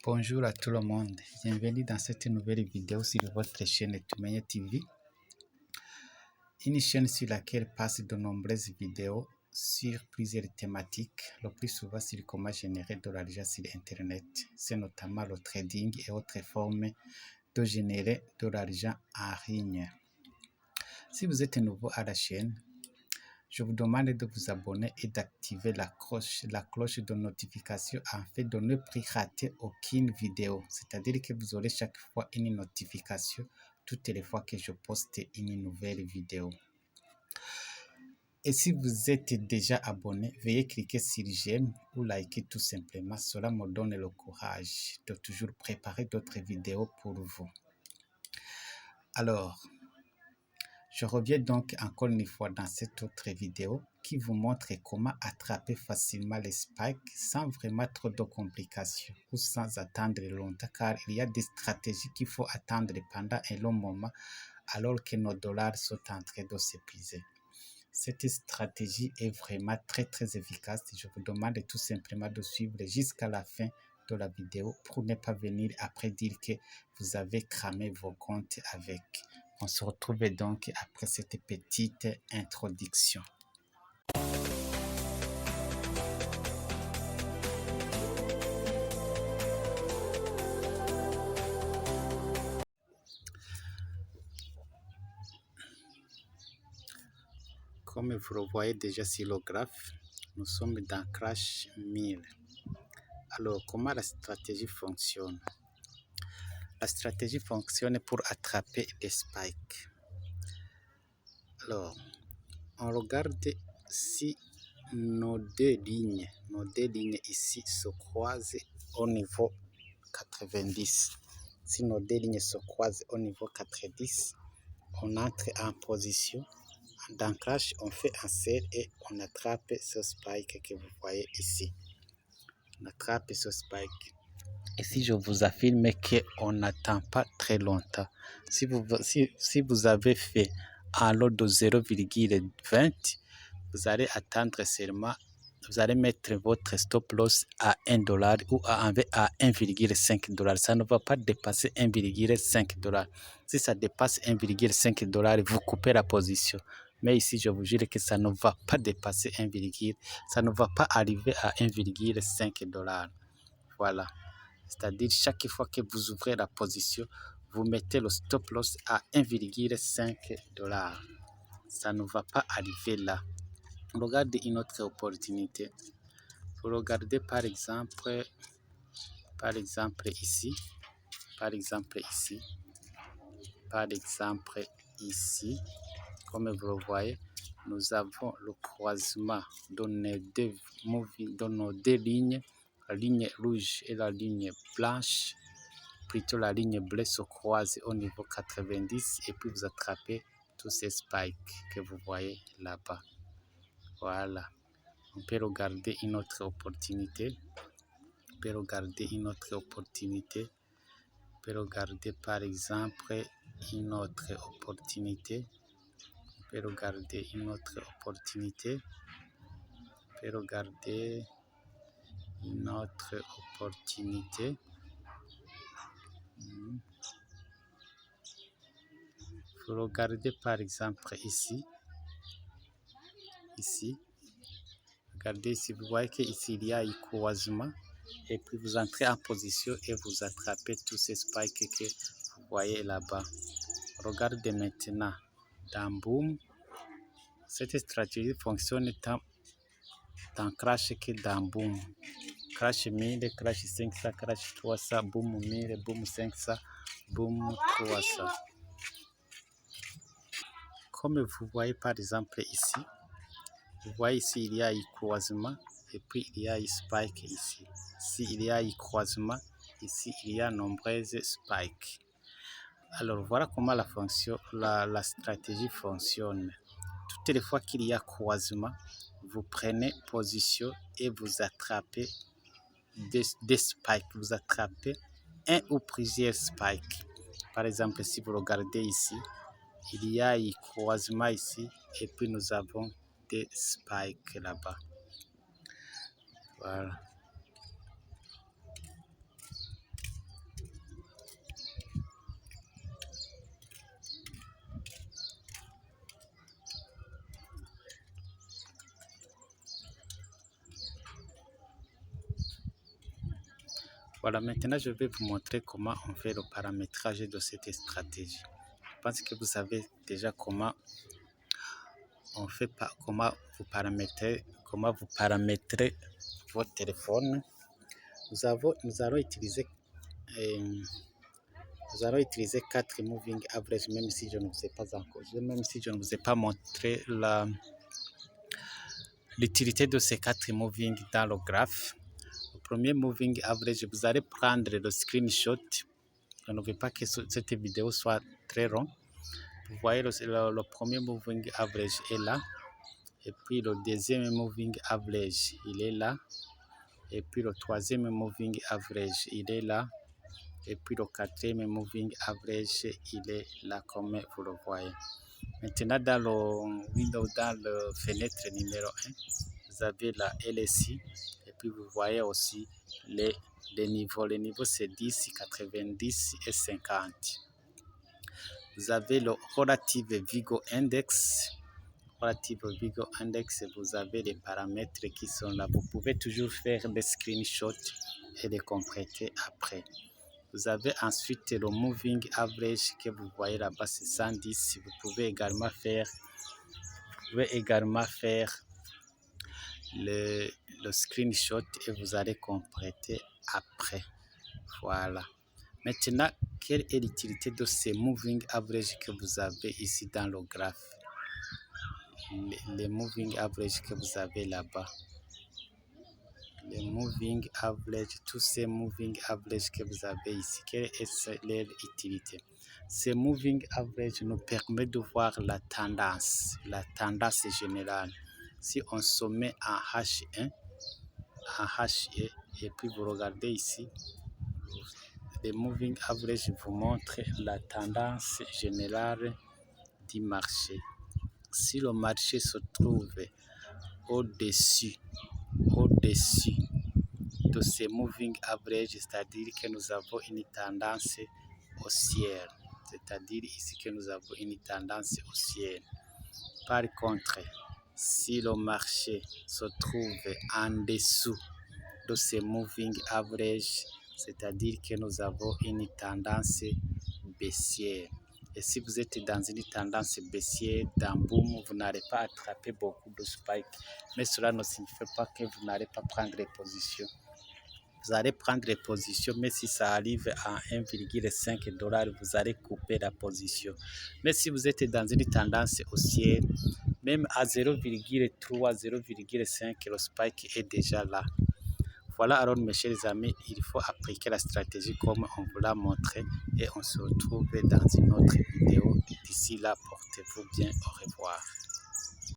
Bonjour à tout le monde, bienvenue dans cette nouvelle vidéo sur votre chaîne Tumenye TV, une chaîne sur laquelle passent de nombreuses vidéos sur plusieurs thématiques, le plus souvent sur comment générer de l'argent sur Internet. C'est notamment le trading et autres formes de générer de l'argent en ligne. Si vous êtes nouveau à la chaîne, je vous demande de vous abonner et d'activer la cloche de notification afin de ne plus rater aucune vidéo. C'est-à-dire que vous aurez chaque fois une notification toutes les fois que je poste une nouvelle vidéo. Et si vous êtes déjà abonné, veuillez cliquer sur j'aime ou liker tout simplement. Cela me donne le courage de toujours préparer d'autres vidéos pour vous. Alors, je reviens donc encore une fois dans cette autre vidéo qui vous montre comment attraper facilement les spikes sans vraiment trop de complications ou sans attendre longtemps, car il y a des stratégies qu'il faut attendre pendant un long moment alors que nos dollars sont en train de s'épuiser. Cette stratégie est vraiment très efficace. Je vous demande tout simplement de suivre jusqu'à la fin de la vidéo pour ne pas venir après dire que vous avez cramé vos comptes avec. On se retrouve donc après cette petite introduction. Comme vous le voyez déjà sur le graphe, nous sommes dans Crash 1000. Alors, comment la stratégie fonctionne? La stratégie fonctionne pour attraper les spikes. Alors, on regarde si nos deux lignes ici se croisent au niveau 90. Si nos deux lignes se croisent au niveau 90, on entre en position d'ancrage, on fait un sell et on attrape ce spike que vous voyez ici. On attrape ce spike. Et si je vous affirme qu'on n'attend pas très longtemps, si vous avez fait un lot de 0,20, vous allez attendre seulement, vous allez mettre votre stop loss à $1 ou à 1,5 $. Ça ne va pas dépasser 1,5 $. Si ça dépasse 1,5 $, vous coupez la position. Mais ici, je vous jure que ça ne va pas dépasser ça ne va pas arriver à 1,5 $. Voilà. C'est-à-dire chaque fois que vous ouvrez la position, vous mettez le stop loss à 1,5 $. Ça ne va pas arriver là. Regardez une autre opportunité. Vous regardez par exemple ici, comme vous le voyez, nous avons le croisement de nos deux lignes, la ligne rouge et la ligne blanche. Plutôt la ligne bleue se croise au niveau 90 et puis vous attrapez tous ces spikes que vous voyez là-bas. Voilà. On peut regarder une autre opportunité. On peut regarder par exemple une autre opportunité. Vous regardez par exemple ici. Regardez ici, vous voyez qu'ici il y a un croisement et puis vous entrez en position et vous attrapez tous ces spikes que vous voyez là-bas. Regardez maintenant dans Boom. Cette stratégie fonctionne tant dans Crash que dans Boom. Crash 1000, Crash 500, Crash 300, Boom 1000, Boom 500, Boom 300. Comme vous voyez par exemple ici, vous voyez ici il y a un croisement et puis il y a un spike ici. Ici il y a un croisement, ici il y a nombreuses spikes. Alors voilà comment la stratégie fonctionne. Toutes les fois qu'il y a croisement, vous prenez position et vous attrapez des spikes. Vous attrapez un ou plusieurs spikes. Par exemple, si vous regardez ici, il y a un croisement ici et puis nous avons des spikes là-bas. Voilà. Voilà, maintenant je vais vous montrer comment on fait le paramétrage de cette stratégie. Je pense que vous savez déjà comment on fait, comment vous paramétrez votre téléphone. Nous allons utiliser 4 moving average, même si je ne vous ai pas encore, même si je ne vous ai pas montré l'utilité de ces 4 moving dans le graphe. Le premier moving average, vous allez prendre le screenshot. Je ne veux pas que cette vidéo soit très longue. Vous voyez le premier moving average est là. Et puis le deuxième moving average, il est là. Et puis le troisième moving average, il est là. Et puis le quatrième moving average, il est là comme vous le voyez. Maintenant, dans le window, dans la fenêtre numéro 1, vous avez la LSI. Et puis vous voyez aussi les niveaux. Les niveaux, c'est 10, 90 et 50. Vous avez le Relative Vigo Index. Relative Vigo Index, vous avez les paramètres qui sont là. Vous pouvez toujours faire des screenshots et les compléter après. Vous avez ensuite le Moving Average que vous voyez là-bas, c'est 110. Vous pouvez également faire, le screenshot et vous allez compléter après. Voilà. Maintenant, quelle est l'utilité de ces Moving Average que vous avez ici dans le graphe? Les Moving Average que vous avez là-bas. Les Moving Average, tous ces Moving Average que vous avez ici, quelle est leur utilité? Ces Moving Average nous permettent de voir la tendance générale. Si on se met en H1, et puis vous regardez ici, les Moving Average vous montrent la tendance générale du marché. Si le marché se trouve au-dessus de ces moving average, c'est-à-dire que nous avons une tendance haussière. C'est-à-dire ici que nous avons une tendance haussière. Par contre, si le marché se trouve en dessous de ces moving average, c'est-à-dire que nous avons une tendance baissière. Et si vous êtes dans une tendance baissière, dans boom, vous n'allez pas attraper beaucoup de spikes. Mais cela ne signifie pas que vous n'allez pas prendre les positions. Vous allez prendre les positions, mais si ça arrive à 1,5 $, vous allez couper la position. Mais si vous êtes dans une tendance haussière, même à 0,3, 0,5, le spike est déjà là. Voilà, alors mes chers amis, il faut appliquer la stratégie comme on vous l'a montré et on se retrouve dans une autre vidéo. D'ici là, portez-vous bien, au revoir.